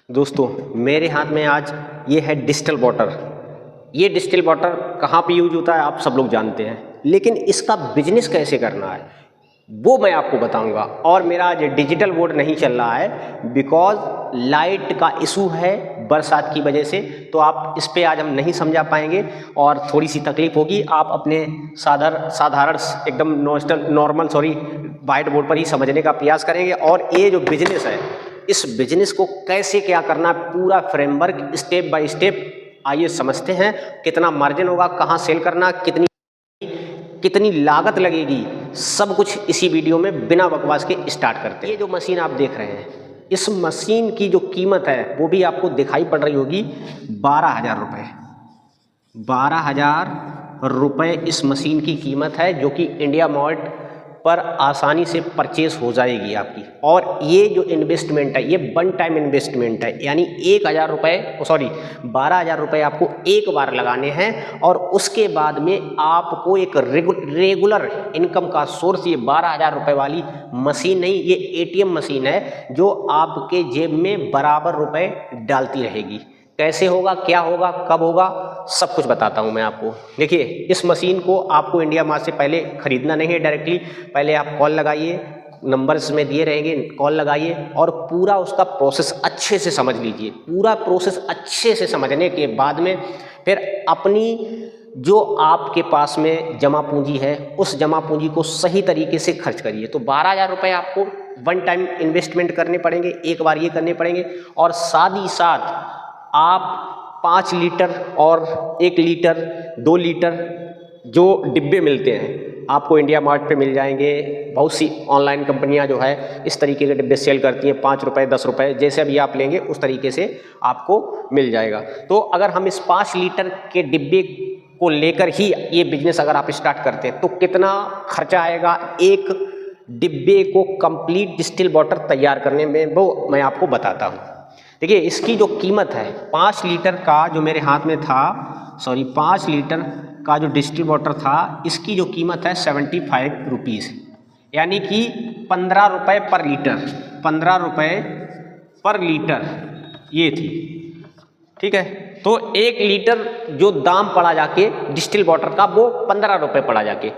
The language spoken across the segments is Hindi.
दोस्तों मेरे हाथ में आज ये है डिस्टिल वाटर। ये डिस्टिल वाटर कहाँ पे यूज होता है आप सब लोग जानते हैं, लेकिन इसका बिजनेस कैसे करना है वो मैं आपको बताऊंगा। और मेरा आज डिजिटल बोर्ड नहीं चल रहा है बिकॉज लाइट का इशू है बरसात की वजह से, तो आप इस पे आज हम नहीं समझा पाएंगे और थोड़ी सी तकलीफ होगी। आप अपने साधारण एकदम नॉर्मल वाइट बोर्ड पर ही समझने का प्रयास करेंगे। और ये जो बिजनेस है, इस बिजनेस को कैसे क्या करना, पूरा फ्रेमवर्क स्टेप बाय स्टेप आइए समझते हैं। कितना मार्जिन होगा, कहाँ सेल करना, कितनी लागत लगेगी, सब कुछ इसी वीडियो में बिना बकवास के स्टार्ट करते हैं। ये जो मशीन आप देख रहे हैं, इस मशीन की जो कीमत है वो भी आपको दिखाई पड़ रही होगी 12,000 रुपये। 12,000 रुपये इस मशीन की कीमत है, जो कि इंडिया मार्ट पर आसानी से परचेस हो जाएगी आपकी। और ये जो इन्वेस्टमेंट है ये वन टाइम इन्वेस्टमेंट है, यानी 1,000 रुपये 12,000 रुपये आपको एक बार लगाने हैं और उसके बाद में आपको एक रेगुलर इनकम का सोर्स, ये 12,000 रुपये वाली मशीन नहीं, ये ATM मशीन है जो आपके जेब में बराबर रुपए डालती रहेगी। कैसे होगा, क्या होगा, कब होगा, सब कुछ बताता हूं मैं आपको। देखिए, इस मशीन को आपको इंडिया मार्ट से पहले खरीदना नहीं है डायरेक्टली। पहले आप कॉल लगाइए, नंबर्स में दिए रहेंगे, कॉल लगाइए और पूरा उसका प्रोसेस अच्छे से समझ लीजिए। पूरा प्रोसेस अच्छे से समझने के बाद में फिर अपनी जो आपके पास में जमा पूंजी है, उस जमा पूंजी को सही तरीके से खर्च करिए। तो 12,000 रुपये आपको वन टाइम इन्वेस्टमेंट करने पड़ेंगे, एक बार ये करने पड़ेंगे। और साथ ही साथ आप 5 लीटर और 1 लीटर 2 लीटर जो डिब्बे मिलते हैं आपको इंडिया मार्ट पे मिल जाएंगे। बहुत सी ऑनलाइन कंपनियां जो है इस तरीके के डिब्बे सेल करती हैं, 5 रुपये 10 रुपये, जैसे भी आप लेंगे उस तरीके से आपको मिल जाएगा। तो अगर हम इस 5 लीटर के डिब्बे को लेकर ही ये बिजनेस अगर आप स्टार्ट करते हैं तो कितना खर्चा आएगा एक डिब्बे को कंप्लीट डिस्टिल वाटर तैयार करने में, वो मैं आपको बताता हूँ। देखिए, इसकी जो कीमत है 5 लीटर का जो मेरे हाथ में था, 5 लीटर का जो डिस्टिल वाटर था, इसकी जो कीमत है 75 रुपीज़, यानी कि 15 रुपये पर लीटर। 15 रुपये पर लीटर ये थी, ठीक है। तो 1 लीटर जो दाम पड़ा जाके डिस्टिल वाटर का, वो 15 रुपये पड़ा जाके।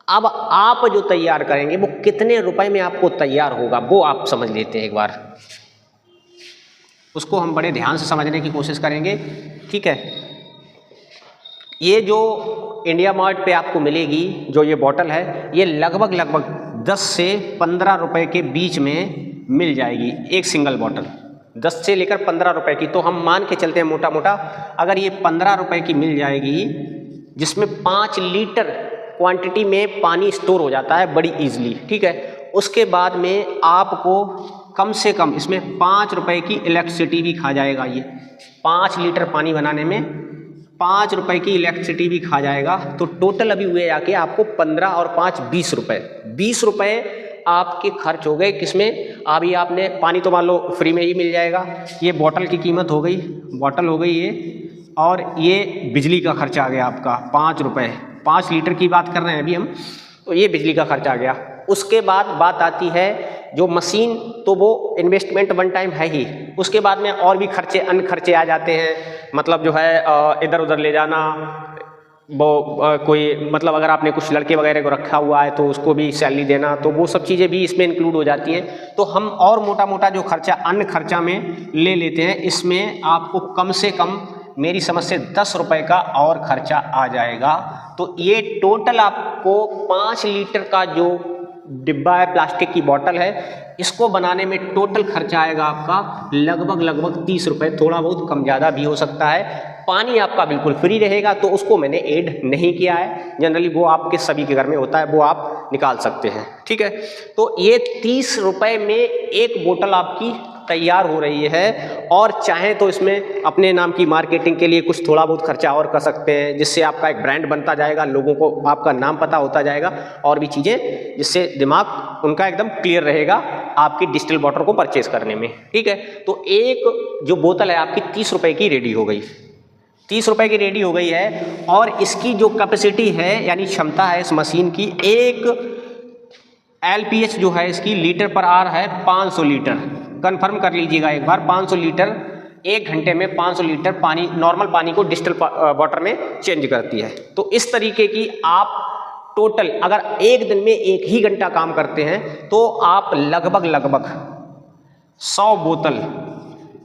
अब आप जो तैयार करेंगे वो कितने रुपए में आपको तैयार होगा वो आप समझ लेते हैं एक बार। उसको हम बड़े ध्यान से समझने की कोशिश करेंगे, ठीक है। ये जो इंडिया मार्ट पे आपको मिलेगी जो ये बॉटल है, ये लगभग 10 से 15 रुपए के बीच में मिल जाएगी एक सिंगल बॉटल, 10 से लेकर 15 रुपए की। तो हम मान के चलते हैं मोटा मोटा, अगर ये 15 रुपए की मिल जाएगी जिसमें 5 लीटर क्वांटिटी में पानी स्टोर हो जाता है बड़ी ईजिली, ठीक है। उसके बाद में आपको कम से कम इसमें 5 रुपए की इलेक्ट्रिसिटी भी खा जाएगा। ये 5 लीटर पानी बनाने में 5 रुपए की इलेक्ट्रिसिटी भी खा जाएगा। तो टोटल अभी हुए आके आपको 15 और 5 20 रुपए। 20 रुपए आपके खर्च हो गए किसमें? अभी आपने पानी तो मान लो फ्री में ही मिल जाएगा। ये बॉटल की कीमत हो गई, बॉटल हो गई ये, और ये बिजली का खर्चा आ गया आपका 5 रुपए। 5 लीटर की बात कर रहे हैं अभी हम, तो ये बिजली का खर्चा आ गया। उसके बाद बात आती है जो मशीन, तो वो इन्वेस्टमेंट वन टाइम है ही। उसके बाद में और भी खर्चे, अन्य खर्चे आ जाते हैं, मतलब जो है इधर उधर ले जाना, वो कोई मतलब अगर आपने कुछ लड़के वगैरह को रखा हुआ है तो उसको भी सैलरी देना, तो वो सब चीज़ें भी इसमें इंक्लूड हो जाती हैं। तो हम और मोटा मोटा जो खर्चा अन्य खर्चा में ले लेते हैं, इसमें आपको कम से कम मेरी समझ से 10 रुपए का और खर्चा आ जाएगा। तो ये टोटल आपको 5 लीटर का जो डिब्बा है, प्लास्टिक की बोतल है, इसको बनाने में टोटल खर्चा आएगा आपका लगभग 30 रुपये, थोड़ा बहुत कम ज़्यादा भी हो सकता है। पानी आपका बिल्कुल फ्री रहेगा, तो उसको मैंने ऐड नहीं किया है। जनरली वो आपके सभी के घर में होता है, वो आप निकाल सकते हैं, ठीक है। तो ये 30 रुपये में एक बोतल आपकी तैयार हो रही है। और चाहें तो इसमें अपने नाम की मार्केटिंग के लिए कुछ थोड़ा बहुत खर्चा और कर सकते हैं, जिससे आपका एक ब्रांड बनता जाएगा, लोगों को आपका नाम पता होता जाएगा और भी चीज़ें, जिससे दिमाग उनका एकदम क्लियर रहेगा आपकी डिस्टिल वाटर को परचेज करने में, ठीक है। तो एक जो बोतल है आपकी 30 रुपये की रेडी हो गई, 30 रुपये की रेडी हो गई है। और इसकी जो कैपेसिटी है, यानी क्षमता है इस मशीन की, एक LPH जो है इसकी लीटर पर आर है 500 लीटर, कंफर्म कर लीजिएगा एक बार, 500 लीटर 1 घंटे में 500 लीटर पानी, नॉर्मल पानी को डिस्टिल वाटर में चेंज करती है। तो इस तरीके की आप टोटल अगर एक दिन में 1 ही घंटा काम करते हैं तो आप लगभग 100 बोतल,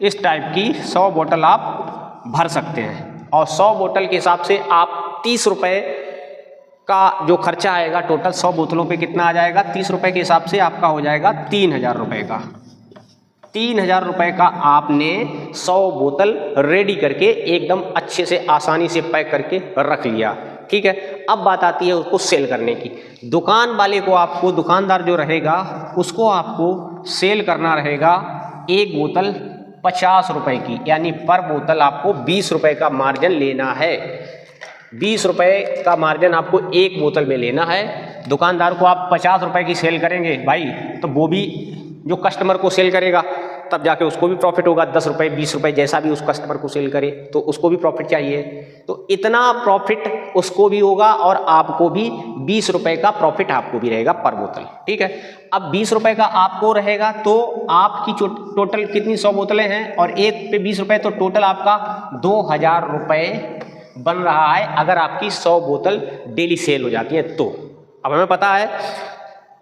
इस टाइप की 100 बोतल आप भर सकते हैं। और 100 बोतल के हिसाब से आप 30 रुपये का जो खर्चा आएगा टोटल 100 बोतलों पे कितना आ जाएगा, 30 रुपये के हिसाब से आपका हो जाएगा 3000 रुपये का। 3000 रुपये का आपने 100 बोतल रेडी करके एकदम अच्छे से आसानी से पैक करके रख लिया। ठीक है, अब बात आती है उसको सेल करने की। दुकान वाले को आपको, दुकानदार जो रहेगा उसको आपको सेल करना रहेगा एक बोतल 50 रुपये की, यानी पर बोतल आपको 20 रुपये का मार्जिन लेना है। 20 रुपये का मार्जिन आपको एक बोतल में लेना है। दुकानदार को आप 50 रुपये की सेल करेंगे भाई, तो वो भी जो कस्टमर को सेल करेगा तब जाके उसको भी प्रॉफिट होगा। 10 रुपये 20 रुपये जैसा भी उस कस्टमर को सेल करे तो उसको भी प्रॉफिट चाहिए, तो इतना प्रॉफिट उसको भी होगा और आपको भी 20 रुपये का प्रॉफिट आपको भी रहेगा पर बोतल। ठीक है, अब 20 रुपये का आपको रहेगा तो आपकी टोटल कितनी 100 बोतलें हैं और एक पे 20 रुपये, तो टोटल आपका 2000 रुपये बन रहा है अगर आपकी 100 बोतल डेली सेल हो जाती है तो। अब हमें पता है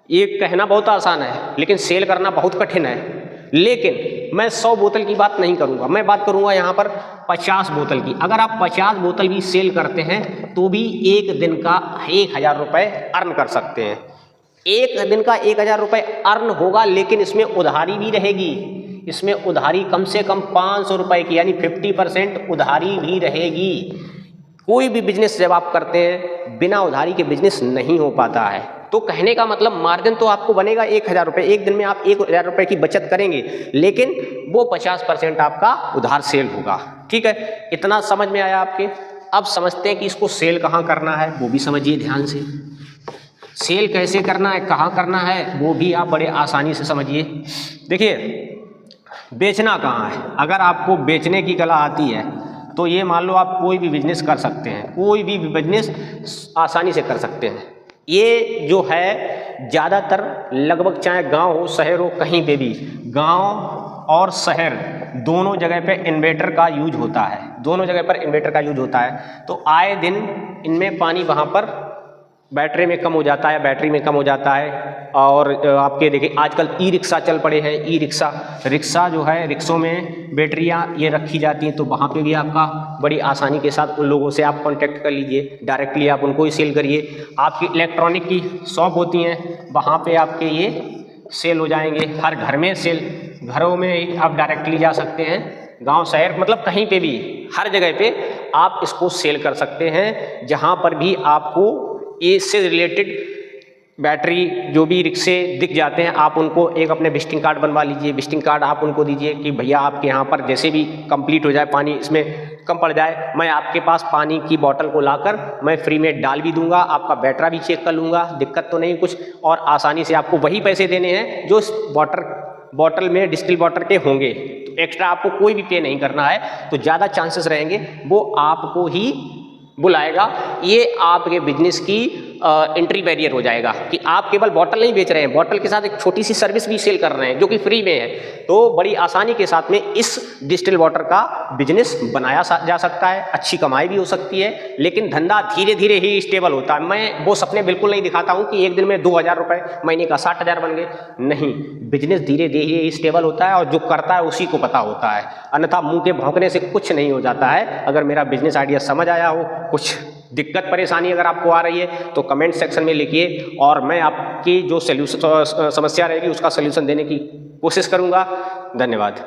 ये कहना बहुत आसान है लेकिन सेल करना बहुत कठिन है। लेकिन मैं 100 बोतल की बात नहीं करूंगा, मैं बात करूंगा यहाँ पर 50 बोतल की। अगर आप 50 बोतल भी सेल करते हैं तो भी एक दिन का 1000 रुपये अर्न कर सकते हैं। एक दिन का 1000 रुपये अर्न होगा, लेकिन इसमें उधारी भी रहेगी। इसमें उधारी कम से कम 500 रुपये की, यानी 50% उधारी भी रहेगी। कोई भी बिजनेस जब आप करते हैं बिना उधारी के बिजनेस नहीं हो पाता है। तो कहने का मतलब मार्जिन तो आपको बनेगा 1000 रुपये, एक दिन में आप 1000 रुपये की बचत करेंगे, लेकिन वो 50% आपका उधार सेल होगा। ठीक है, इतना समझ में आया आपके? अब समझते हैं कि इसको सेल कहाँ करना है, वो भी समझिए ध्यान से। सेल कैसे करना है, कहाँ करना है, वो भी आप बड़े आसानी से समझिए। देखिए, बेचना कहाँ है। अगर आपको बेचने की कला आती है तो ये मान लो आप कोई भी बिजनेस कर सकते हैं, कोई भी बिजनेस आसानी से कर सकते हैं। ये जो है ज़्यादातर लगभग चाहे गांव हो शहर हो, कहीं पे भी, गांव और शहर दोनों जगह पे इन्वर्टर का यूज होता है, दोनों जगह पर इन्वर्टर का यूज होता है। तो आए दिन इनमें पानी वहाँ पर बैटरी में कम हो जाता है, बैटरी में कम हो जाता है। और आपके देखिए आजकल ई रिक्शा चल पड़े हैं, ई रिक्शा, रिक्शा जो है, रिक्शों में बैटरियाँ ये रखी जाती हैं, तो वहाँ पे भी आपका बड़ी आसानी के साथ उन लोगों से आप कांटेक्ट कर लीजिए, डायरेक्टली आप उनको ही सेल करिए। आपकी इलेक्ट्रॉनिक की शॉप होती हैं, वहाँ पे आपके ये सेल हो जाएंगे। हर घर में सेल, घरों में आप डायरेक्टली जा सकते हैं, गांव शहर मतलब कहीं पे भी, हर जगह पे आप इसको सेल कर सकते हैं। जहाँ पर भी आपको इससे रिलेटेड बैटरी जो भी रिक्शे दिख जाते हैं, आप उनको एक अपने विजिटिंग कार्ड बनवा लीजिए। विजिटिंग कार्ड आप उनको दीजिए कि भैया आपके यहाँ पर जैसे भी कंप्लीट हो जाए, पानी इसमें कम पड़ जाए, मैं आपके पास पानी की बोतल को लाकर मैं फ्री में डाल भी दूंगा, आपका बैटरा भी चेक कर लूँगा, दिक्कत तो नहीं कुछ, और आसानी से आपको वही पैसे देने हैं जो इस बॉटल में डिस्टिल वाटर के होंगे। तो एक्स्ट्रा आपको कोई भी पे नहीं करना है, तो ज़्यादा चांसेस रहेंगे वो आपको ही बुलाएगा। ये आपके बिजनेस की एंट्री बैरियर हो जाएगा कि आप केवल बॉटल नहीं बेच रहे हैं, बॉटल के साथ एक छोटी सी सर्विस भी सेल कर रहे हैं जो कि फ्री में है। तो बड़ी आसानी के साथ में इस डिस्टिल वाटर का बिजनेस बनाया जा सकता है, अच्छी कमाई भी हो सकती है, लेकिन धंधा धीरे धीरे ही स्टेबल होता है। मैं वो सपने बिल्कुल नहीं दिखाता हूँ कि एक दिन में 2000 रुपये, महीने का 60,000 बन गए, नहीं। बिजनेस धीरे धीरे ही स्टेबल होता है और जो करता है उसी को पता होता है, अन्यथा मुंह के भौंकने से कुछ नहीं हो जाता है। अगर मेरा बिजनेस आइडिया समझ आया हो, कुछ दिक्कत परेशानी अगर आपको आ रही है तो कमेंट सेक्शन में लिखिए और मैं आपकी जो समस्या रहेगी उसका सलूशन देने की कोशिश करूंगा। धन्यवाद।